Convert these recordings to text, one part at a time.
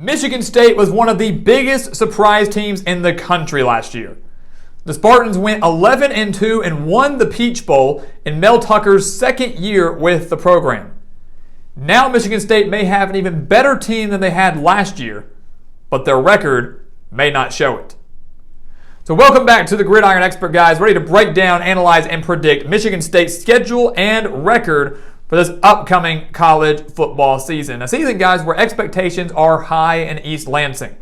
Michigan State was one of the biggest surprise teams in the country last year. The Spartans went 11-2 and won the Peach Bowl in Mel Tucker's second year with the program. Now Michigan State may have an even better team than they had last year, but their record may not show it. So welcome back to the Gridiron Expert, guys, ready to break down, analyze, and predict Michigan State's schedule and record for this upcoming college football season. A season, guys, where expectations are high in East Lansing,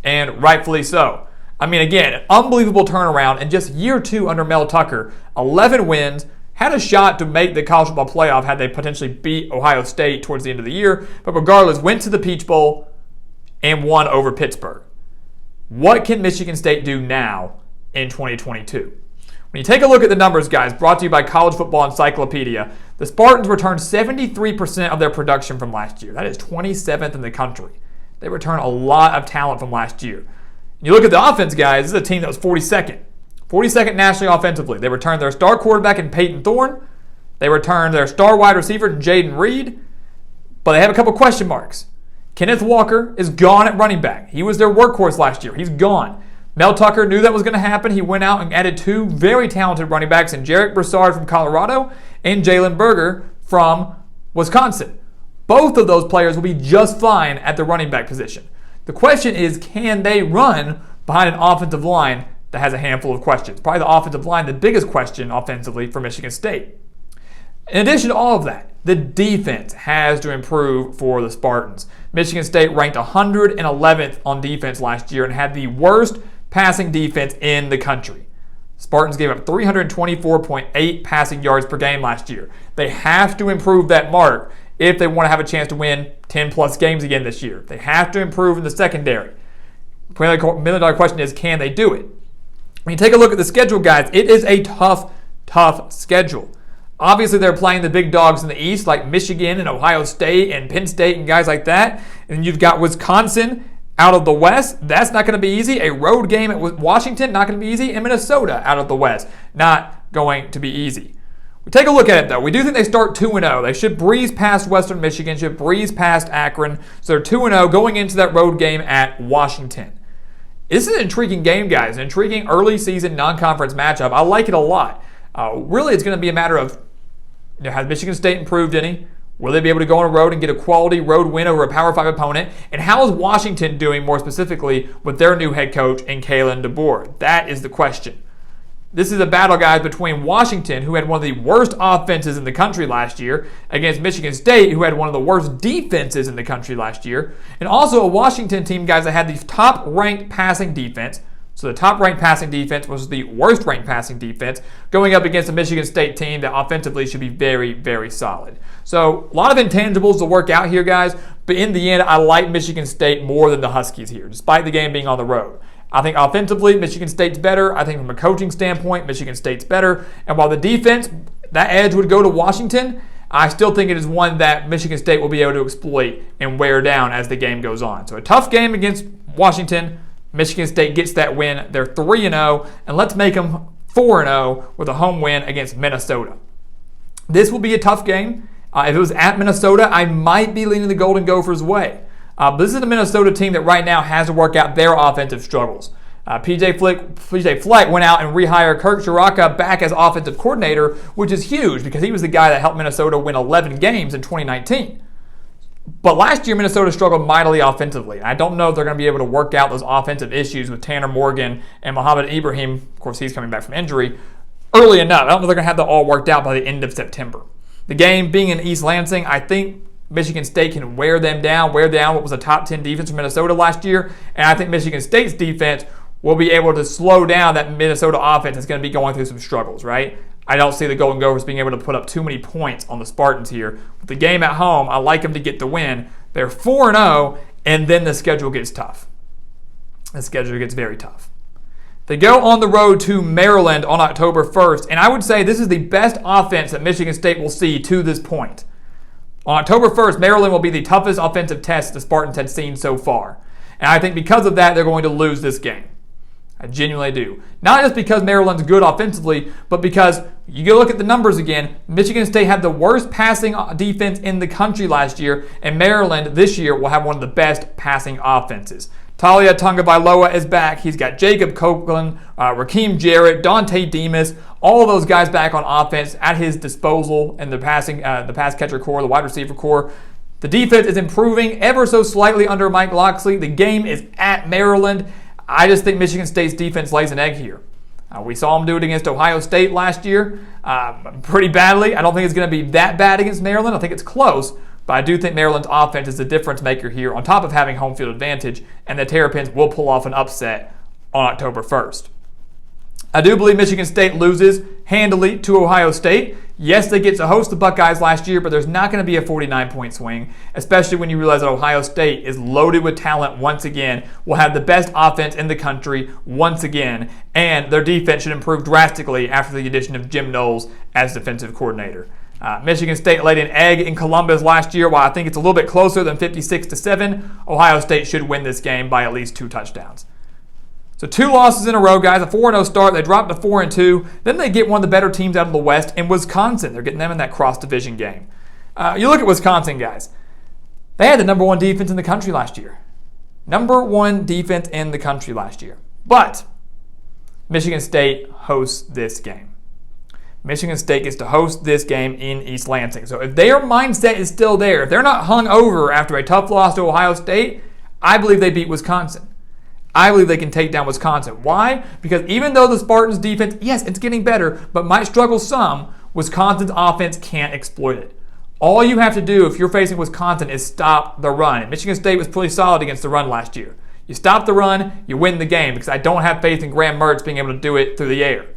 and rightfully so. I mean, again, an unbelievable turnaround in just year two under Mel Tucker. 11 wins, had a shot to make the college football playoff had they potentially beat Ohio State towards the end of the year, but regardless, went to the Peach Bowl and won over Pittsburgh. What can Michigan State do now in 2022? When you take a look at the numbers, guys, brought to you by College Football Encyclopedia, the Spartans returned 73% of their production from last year. That is 27th in the country. They return a lot of talent from last year. You look at the offense, guys, this is a team that was 42nd. 42nd nationally offensively. They returned their star quarterback in Peyton Thorne. They returned their star wide receiver in Jaden Reed. But they have a couple question marks. Kenneth Walker is gone at running back. He was their workhorse last year. He's gone. Mel Tucker knew that was going to happen. He went out and added two very talented running backs in Jarek Broussard from Colorado and Jalen Berger from Wisconsin. Both of those players will be just fine at the running back position. The question is, can they run behind an offensive line that has a handful of questions? Probably the offensive line, the biggest question offensively for Michigan State. In addition to all of that, the defense has to improve for the Spartans. Michigan State ranked 111th on defense last year and had the worst passing defense in the country. Spartans gave up 324.8 passing yards per game last year. They have to improve that mark if they want to have a chance to win 10-plus games again this year. They have to improve in the secondary. The $1 million question is, can they do it? When you take a look at the schedule, guys, it is a tough schedule. Obviously, they're playing the big dogs in the East like Michigan and Ohio State and Penn State and guys like that. And you've got Wisconsin out of the West. That's not going to be easy. A road game at Washington, not going to be easy. And Minnesota out of the West, not going to be easy. We take a look at it, though. We do think they start 2-0. They should breeze past Western Michigan, should breeze past Akron. So they're 2-0 going into that road game at Washington. This is an intriguing game, guys. An intriguing early season non-conference matchup. I like it a lot. Really, it's going to be a matter of, has Michigan State improved any? Will they be able to go on a road and get a quality road win over a Power 5 opponent? And how is Washington doing more specifically with their new head coach in Kalen DeBoer? That is the question. This is a battle, guys, between Washington, who had one of the worst offenses in the country last year, against Michigan State, who had one of the worst defenses in the country last year, and also a Washington team, guys, that had the top-ranked passing defense. So the top-ranked passing defense was the worst-ranked passing defense, going up against a Michigan State team that offensively should be very, very solid. So a lot of intangibles to work out here, guys, but in the end, I like Michigan State more than the Huskies here, despite the game being on the road. I think offensively, Michigan State's better. I think from a coaching standpoint, Michigan State's better. And while the defense, that edge would go to Washington, I still think it is one that Michigan State will be able to exploit and wear down as the game goes on. So a tough game against Washington. Michigan State gets that win. They're 3-0, and let's make them 4-0 with a home win against Minnesota. This will be a tough game. If it was at Minnesota, I might be leaning the Golden Gophers' way. But this is a Minnesota team that right now has to work out their offensive struggles. PJ Fleck went out and rehired Kirk Ciarrocca back as offensive coordinator, which is huge because he was the guy that helped Minnesota win 11 games in 2019. But last year, Minnesota struggled mightily offensively. I don't know if they're going to be able to work out those offensive issues with Tanner Morgan and Mohamed Ibrahim. Of course, he's coming back from injury early enough. I don't know if they're going to have that all worked out by the end of September. The game being in East Lansing, I think Michigan State can wear down what was a top 10 defense from Minnesota last year. And I think Michigan State's defense will be able to slow down that Minnesota offense that's going to be going through some struggles, right? I don't see the Golden Gophers being able to put up too many points on the Spartans here. With the game at home, I like them to get the win. They're 4-0, and then the schedule gets tough. The schedule gets very tough. They go on the road to Maryland on October 1st, and I would say this is the best offense that Michigan State will see to this point. On October 1st, Maryland will be the toughest offensive test the Spartans had seen so far. And I think because of that, they're going to lose this game. I genuinely do. Not just because Maryland's good offensively, but because you go look at the numbers again. Michigan State had the worst passing defense in the country last year, and Maryland this year will have one of the best passing offenses. Talia Tagovailoa is back. He's got Jacob Copeland, Raheem Jarrett, Dante Demas, all of those guys back on offense at his disposal in the pass catcher core, the wide receiver core. The defense is improving ever so slightly under Mike Locksley. The game is at Maryland. I just think Michigan State's defense lays an egg here. We saw them do it against Ohio State last year pretty badly. I don't think it's going to be that bad against Maryland. I think it's close, but I do think Maryland's offense is the difference maker here on top of having home field advantage, and the Terrapins will pull off an upset on October 1st. I do believe Michigan State loses handily to Ohio State. Yes, they get to host the Buckeyes last year, but there's not going to be a 49-point swing, especially when you realize that Ohio State is loaded with talent once again, will have the best offense in the country once again, and their defense should improve drastically after the addition of Jim Knowles as defensive coordinator. Michigan State laid an egg in Columbus last year. While I think it's a little bit closer than 56-7, Ohio State should win this game by at least 2 touchdowns. So 2 losses in a row, guys. A 4-0 start. They dropped to 4-2. Then they get one of the better teams out of the West in Wisconsin. They're getting them in that cross-division game. You look at Wisconsin, guys. They had the number 1 defense in the country last year. Number 1 defense in the country last year. But Michigan State hosts this game. Michigan State gets to host this game in East Lansing. So if their mindset is still there, if they're not hung over after a tough loss to Ohio State, I believe they beat Wisconsin. I believe they can take down Wisconsin. Why? Because even though the Spartans' defense, yes, it's getting better, but might struggle some, Wisconsin's offense can't exploit it. All you have to do if you're facing Wisconsin is stop the run. And Michigan State was pretty solid against the run last year. You stop the run, you win the game, because I don't have faith in Graham Mertz being able to do it through the air.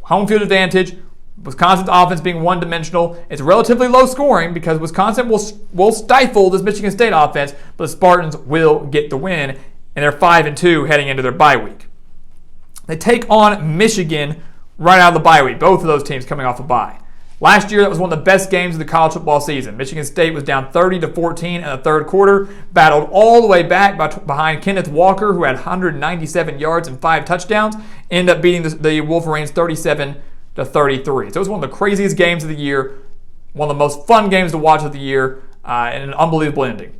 Home field advantage, Wisconsin's offense being one-dimensional. It's relatively low scoring because Wisconsin will stifle this Michigan State offense, but the Spartans will get the win. And they're 5-2 heading into their bye week. They take on Michigan right out of the bye week. Both of those teams coming off a bye. Last year, that was one of the best games of the college football season. Michigan State was down 30-14 in the third quarter, battled all the way back behind Kenneth Walker, who had 197 yards and 5 touchdowns, ended up beating the Wolverines 37-33. So it was one of the craziest games of the year, one of the most fun games to watch of the year, and an unbelievable ending.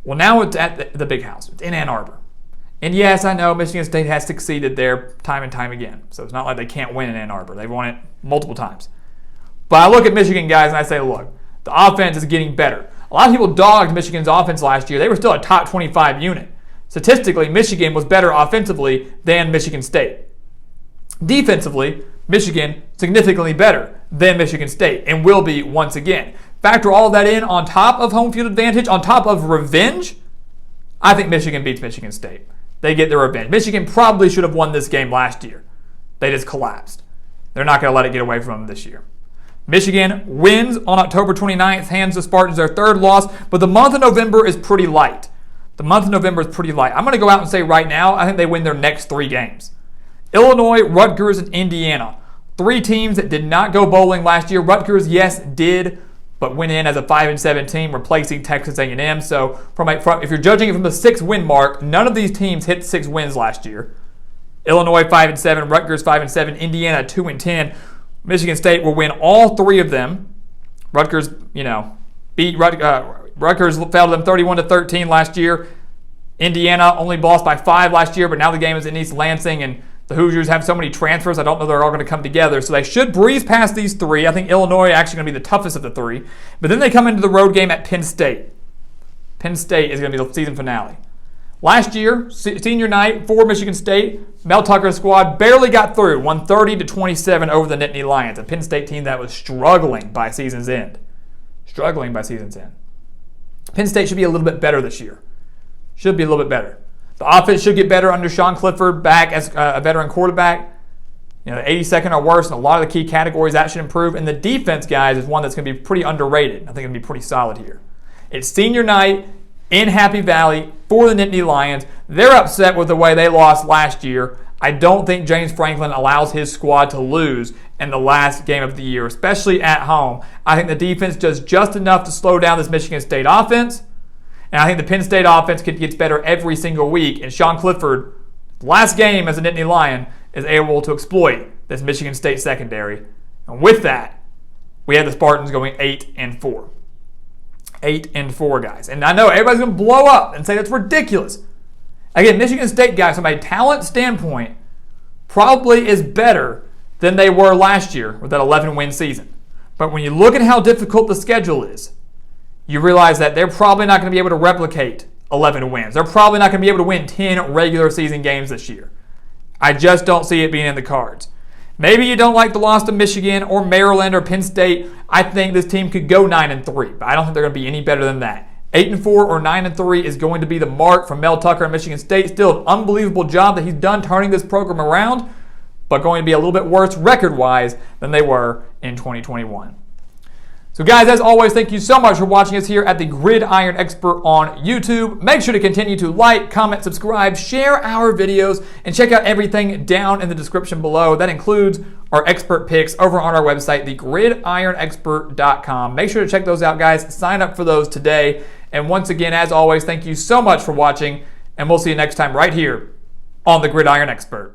Well, now it's at the big house. It's in Ann Arbor. And yes, I know Michigan State has succeeded there time and time again. So it's not like they can't win in Ann Arbor. They've won it multiple times. But I look at Michigan guys and I say, look, the offense is getting better. A lot of people dogged Michigan's offense last year. They were still a top 25 unit. Statistically, Michigan was better offensively than Michigan State. Defensively, Michigan significantly better than Michigan State and will be once again. Factor all that in on top of home field advantage, on top of revenge, I think Michigan beats Michigan State. They get their revenge. Michigan probably should have won this game last year. They just collapsed. They're not going to let it get away from them this year. Michigan wins on October 29th, hands the Spartans their 3rd loss, but the month of November is pretty light. I'm going to go out and say right now, I think they win their next 3 games. Illinois, Rutgers, and Indiana. 3 teams that did not go bowling last year. Rutgers, yes, did, but went in as a 5-7 team, replacing Texas A&M. So if you're judging it from the 6-win mark, none of these teams hit 6 wins last year. Illinois 5-7, Rutgers 5-7, Indiana 2-10. Michigan State will win all 3 of them. Rutgers, beat Rutgers, fell to them 31-13 last year. Indiana only lost by 5 last year, but now the game is in East Lansing, and the Hoosiers have so many transfers, I don't know they're all going to come together. So they should breeze past these 3. I think Illinois is actually going to be the toughest of the 3. But then they come into the road game at Penn State. Penn State is going to be the season finale. Last year, senior night for Michigan State, Mel Tucker's squad barely got through, won 30-27 over the Nittany Lions, a Penn State team that was struggling by season's end. Penn State should be a little bit better this year. Should be a little bit better. The offense should get better under Sean Clifford back as a veteran quarterback. The 82nd or worse in a lot of the key categories. That should improve. And the defense, guys, is one that's going to be pretty underrated. I think it's going to be pretty solid here. It's senior night in Happy Valley for the Nittany Lions. They're upset with the way they lost last year. I don't think James Franklin allows his squad to lose in the last game of the year, especially at home. I think the defense does just enough to slow down this Michigan State offense. And I think the Penn State offense gets better every single week. And Sean Clifford, The last game as a Nittany Lion is able to exploit this Michigan State secondary. And with that, we have the Spartans going 8-4. 8-4, guys. And I know everybody's going to blow up and say that's ridiculous. Again, Michigan State, guys, from a talent standpoint, probably is better than they were last year with that 11-win season. But when you look at how difficult the schedule is, you realize that they're probably not going to be able to replicate 11 wins. They're probably not going to be able to win 10 regular season games this year. I just don't see it being in the cards. Maybe you don't like the loss to Michigan or Maryland or Penn State. I think this team could go 9-3, but I don't think they're going to be any better than that. 8-4 or 9-3 is going to be the mark from Mel Tucker and Michigan State. Still an unbelievable job that he's done turning this program around, but going to be a little bit worse record-wise than they were in 2021. So guys, as always, thank you so much for watching us here at the Gridiron Expert on YouTube. Make sure to continue to like, comment, subscribe, share our videos, and check out everything down in the description below. That includes our expert picks over on our website, thegridironexpert.com. Make sure to check those out, guys. Sign up for those today. And once again, as always, thank you so much for watching, and we'll see you next time right here on the Gridiron Expert.